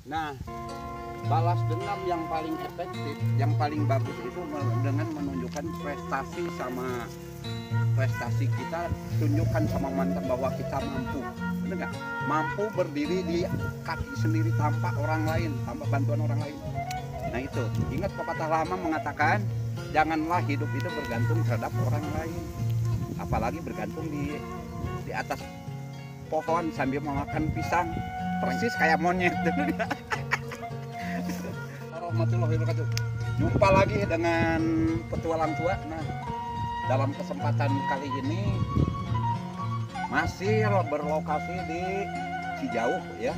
Nah, balas dendam yang paling efektif, yang paling bagus itu dengan menunjukkan prestasi sama prestasi kita, tunjukkan sama mantan bahwa kita mampu, benar nggak? Mampu berdiri di kaki sendiri tanpa orang lain, tanpa bantuan orang lain. Nah itu, ingat pepatah lama mengatakan, janganlah hidup itu bergantung terhadap orang lain, apalagi bergantung di atas pohon sambil memakan pisang, persis kayak monyet. Warahmatullahi wabarakatuh. Jumpa lagi dengan petualang tua. Nah, dalam kesempatan kali ini masih berlokasi di Cijauh ya,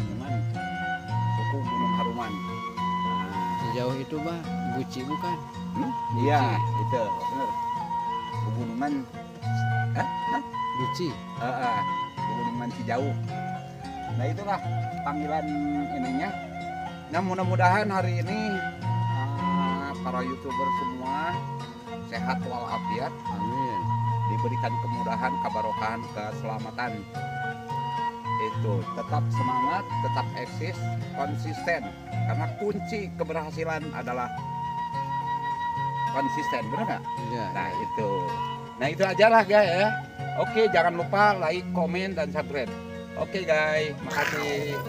Gunungan, suku Gunung Haruman. Sejauh itu Bah, Guci bukan? Iya, itu benar. Pegunungan, Guci. Pegunungan Cijauh. Nah itulah panggilan ininya. Nah mudah-mudahan hari ini para YouTuber semua sehat walafiat, Amin. diberikan kemudahan, kebarokahan, keselamatan. Itu tetap semangat, tetap eksis, konsisten. Karena kunci keberhasilan adalah konsisten, benar nggak? Iya. Nah itu aja lah guys ya. Oke, jangan lupa like, komen, dan subscribe. Oke guys, makasih.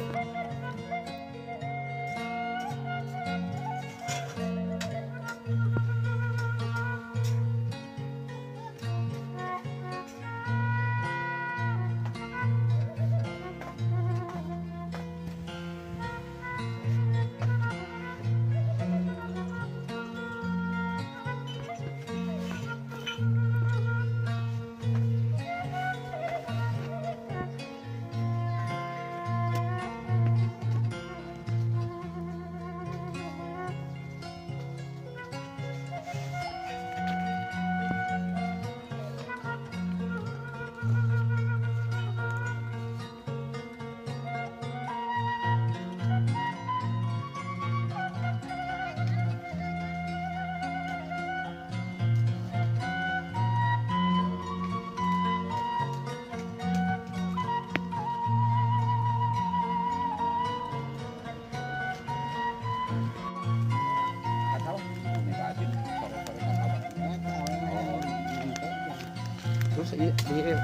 Terus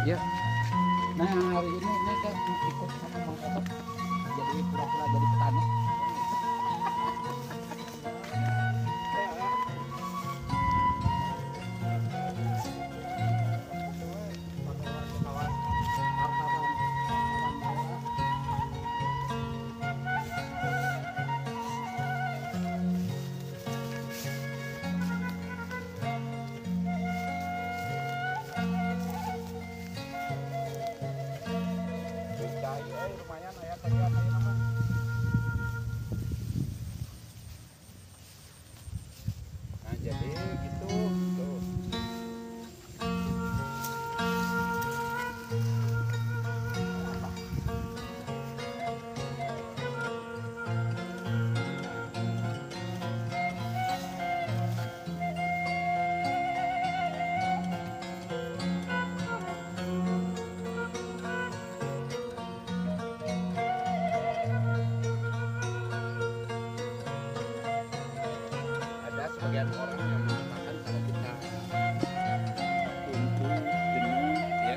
iya. Nah hari ini mereka ikut sama Mang Otot jadi pura-pura jadi petani. Lumayan ya kerjaan nama. Nah jadi gitu tuh. Sebagian orang yang mengatakan kalau kita suntuk, jenuh ya,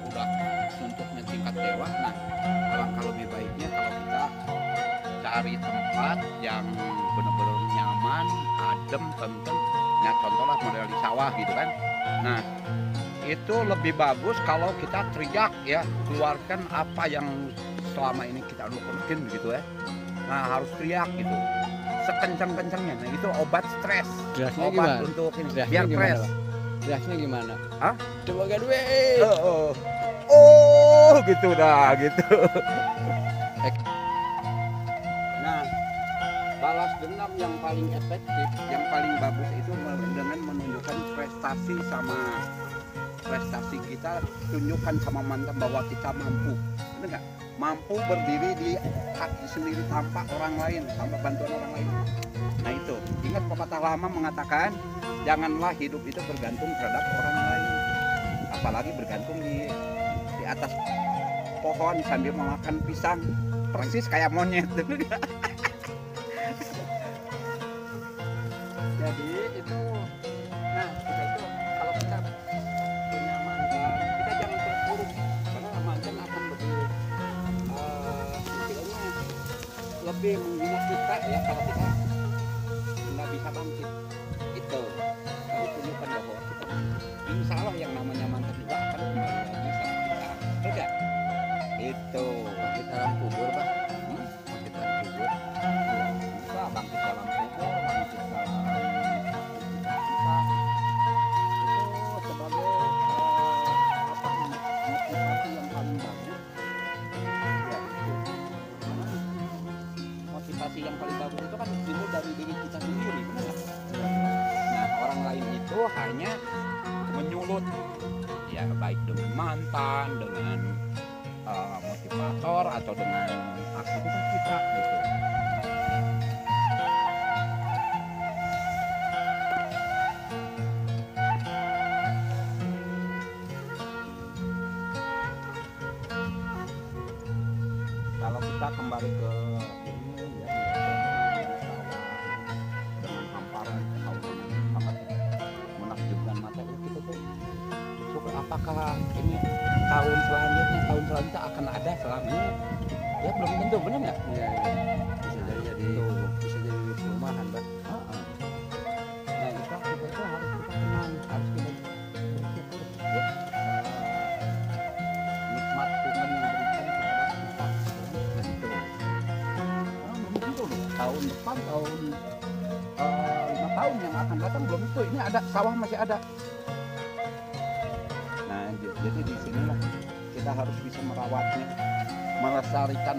udah suntuknya tingkat dewa. Nah alangkah lebih baiknya kalau kita cari tempat yang benar-benar nyaman, adem, tentem. Ya contohlah model di sawah gitu kan. Nah itu lebih bagus kalau kita teriak ya, keluarkan apa yang selama ini kita lupakan gitu ya. Nah harus teriak gitu, sekencang-kencangnya. Nah itu obat stres, Teriaknya obat gimana? untuk ini Teriaknya biar gimana, stres. Bang? Teriaknya gimana? Hah? Coba gadwe. Oh gitu dah gitu. Nah balas dendam yang paling efektif, yang paling bagus itu dengan menunjukkan prestasi sama prestasi kita, tunjukkan sama mantan bahwa kita mampu, benar nggak? Mampu berdiri di kaki sendiri tanpa orang lain, tanpa bantuan orang lain. Nah itu, ingat pepatah lama mengatakan, janganlah hidup itu bergantung terhadap orang lain, apalagi bergantung di atas pohon sambil memakan pisang, persis kayak monyet. Jadi itu, nah kita itu kalau kita punya mantan, kita jangan terpuruk karena mantan akan istilahnya lebih menghina kita ya kalau kita nggak bisa bangkit. Itu harus tunjukkan bahwa kita, insya Allah yang namanya mantan juga akan kembali lagi sama kita. Betul nggak? Itu Bangkit dalam kubur, Pak. hmm? Bangkit dalam kubur. Bisa bangkit dalam kubur, bangkit dalam kita itu sebagai apa motivasi yang paling bagus ya itu. Karena motivasi yang paling bagus itu kan timbul dari diri kita sendiri, benar nggak? Nah orang lain itu hanya menyulut ya, baik dengan mantan, dengan motivator atau dengan aktivitas kita gitu. Kalau kita kembali ke ini ya, dengan hamparan ketahuan yang sangat menakjubkan mata kita tuh, syukur apakah ini tahun selanjutnya akan ada selamanya? Ya belum tentu, benar nggak? Iya, bisa jadi perumahan, Pak. Nah itu kita itu harus kita kenang, harus kita bersyukur ya, nikmat Tuhan yang berikan kepada kita. Nah itu belum tentu loh, tahun depan, tahun 5 tahun yang akan datang belum tentu ini ada, sawah masih ada. Nah jadi di sinilah kita harus bisa merawatnya, melestarikan.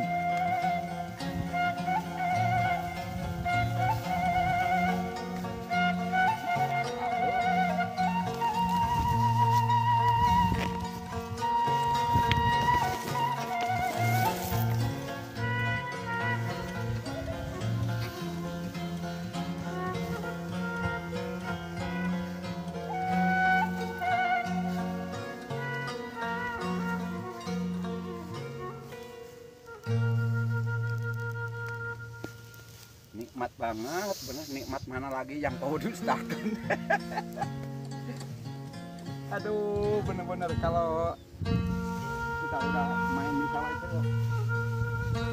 Nikmat banget, bener, nikmat mana lagi yang kau dustakan. Aduh, bener-bener kalau kita udah main di sawah itu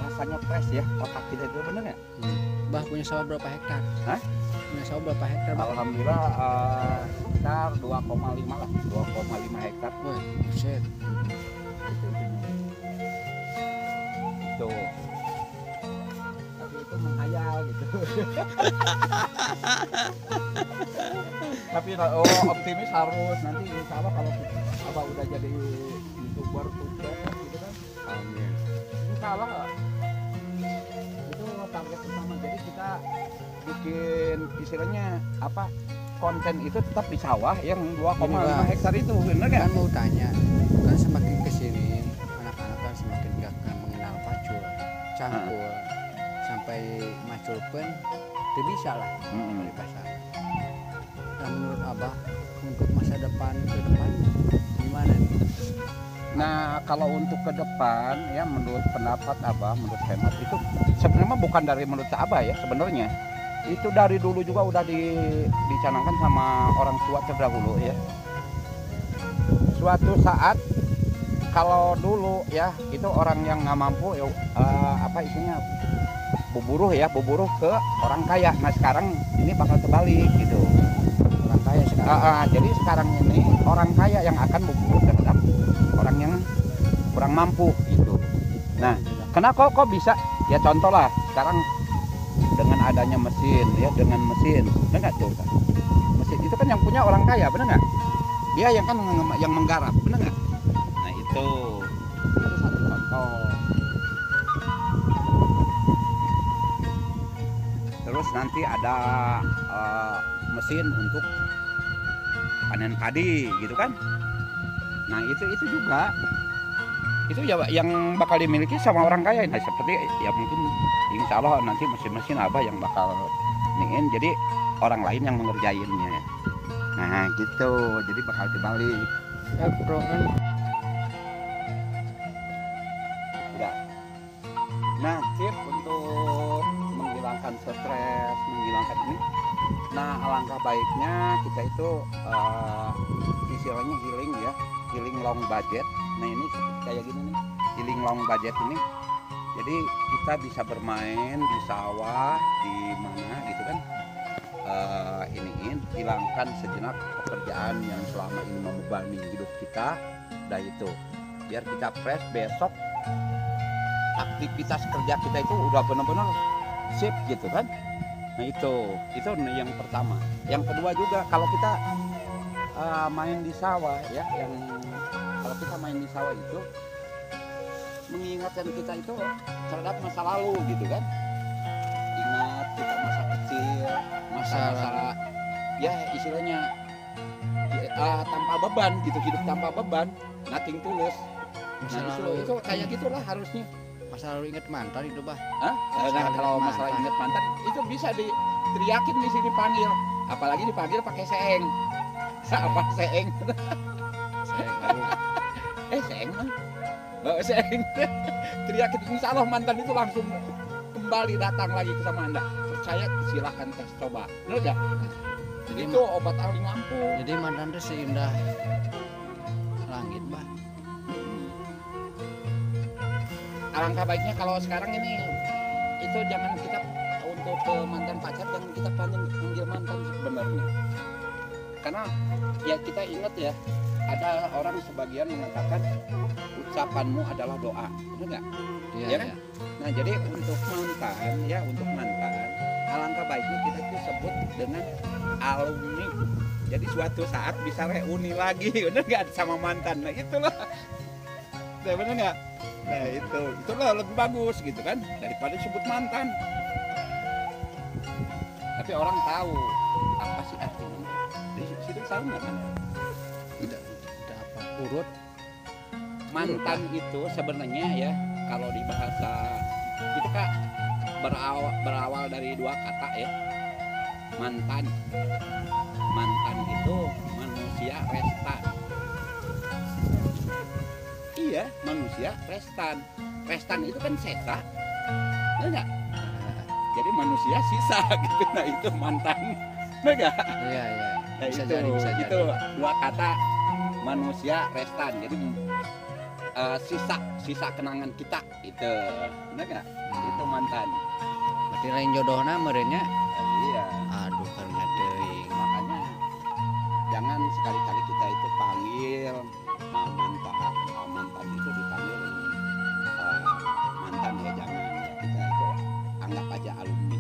rasanya fresh ya, otak kita itu, bener ya? Bah punya sawah berapa hektar? Hah? Punya sawah berapa hektar, Bah? Alhamdulillah sekitar 2,5 lah, 2,5 hektar. Wah, buset. Itu. Tapi itu menghayal gitu. Tapi optimis harus nanti insya Allah kalau apa udah jadi YouTuber sukses gitu kan. Amin. Insya Allah itu target utama. Jadi kita bikin istilahnya apa, konten itu tetap di sawah yang 2,5 hektar itu, bener Kan kan? mau tanya, kan semakin kesini anak-anak kan semakin gak akan mengenal pacul, cangkul, sampai macul pun itu bisa lah di pasar. Dan menurut Abah untuk masa depan ke depan gimana nih? Nah kalau untuk ke depan ya, menurut pendapat Abah, menurut hemat itu sebenarnya bukan dari menurut Abah ya, sebenarnya itu dari dulu juga udah dicanangkan sama orang tua terdahulu ya. Suatu saat kalau dulu ya itu orang yang nggak mampu ya, apa isinya buburuh ke orang kaya. Nah sekarang ini bakal terbalik gitu, Orang kaya sekarang. jadi sekarang ini orang kaya yang akan buburuh terhadap orang yang kurang mampu gitu. Nah kenapa kok bisa ya, contoh lah sekarang dengan adanya mesin ya, dengan mesin, benar nggak tuh? Mesin itu kan yang punya orang kaya, benar nggak? Dia yang kan yang menggarap, benar nggak? Nah itu satu contoh. Terus nanti ada mesin untuk panen padi gitu kan? Nah itu juga itu ya yang bakal dimiliki sama orang kaya. Nah seperti ya mungkin insya Allah nanti mesin-mesin Abah yang bakal iniin, jadi orang lain yang mengerjainnya. Nah gitu, jadi bakal dibalik. Ya bro kan Udah. Nah, tips untuk menghilangkan stres, menghilangkan ini. Nah, alangkah baiknya kita itu istilahnya healing ya, healing long budget. Nah, ini seperti kayak gini nih, healing long budget ini. Jadi kita bisa bermain di sawah, di mana gitu kan. Iniin, hilangkan sejenak pekerjaan yang selama ini membebani hidup kita. Dan itu, biar kita fresh besok. Aktivitas kerja kita itu udah benar-benar sip gitu kan. Nah itu yang pertama. Yang kedua juga kalau kita main di sawah ya, kalau kita main di sawah itu mengingatkan kita itu terhadap masa lalu gitu kan. Ingat kita masa kecil, masa ya istilahnya tanpa beban gitu, hidup tanpa beban, nothing tulus. Masa Nah, lalu itu kayak gitulah harusnya. masa lalu inget mantan itu bah. Hah? Nah, kalau masalah ingat mantan itu bisa diteriakin di sini panggil, apalagi dipanggil pakai seeng. Apa seeng? Saya baru Seeng mah. Seeng. Teriakin, insya Allah mantan itu langsung kembali datang lagi ke sama Anda. Percaya silahkan tes coba. Benar nggak? jadi Itu obat aling ampuh. jadi mantan itu seindah langit bah. Alangkah baiknya kalau sekarang ini itu jangan kita untuk ke mantan pacar jangan kita panggil mantan sebenarnya, karena ya kita ingat ya ada orang sebagian mengatakan ucapanmu adalah doa, benar nggak? Iya Ya kan? iya. Nah jadi untuk mantan alangkah baiknya kita itu sebut dengan alumni, jadi suatu saat bisa reuni lagi, benar nggak, sama mantan. Nah itulah, nah, benar nggak? Nah itulah lebih bagus gitu kan daripada sebut mantan. Tapi orang tahu apa sih artinya. Di situ sama kan. Tidak apa urut Mantan itu sebenarnya ya kalau di bahasa itu Kak berawal dari dua kata ya. Mantan itu manusia restan. Iya, manusia restan. Restan itu kan sisa, enggak? Jadi manusia sisa gitu. Nah itu mantan, enggak? iya iya. Nah, Bisa itu, jadi bisa jadi. itu dua kata manusia restan. Jadi sisa kenangan kita itu, enggak? Itu mantan. Berarti lain jodohna merenya. Iya. Aduh karena teuing. Makanya jangan sekali-kali kita itu panggil mantan itu dipanggil mantan ya jangan, kita itu anggap aja alumni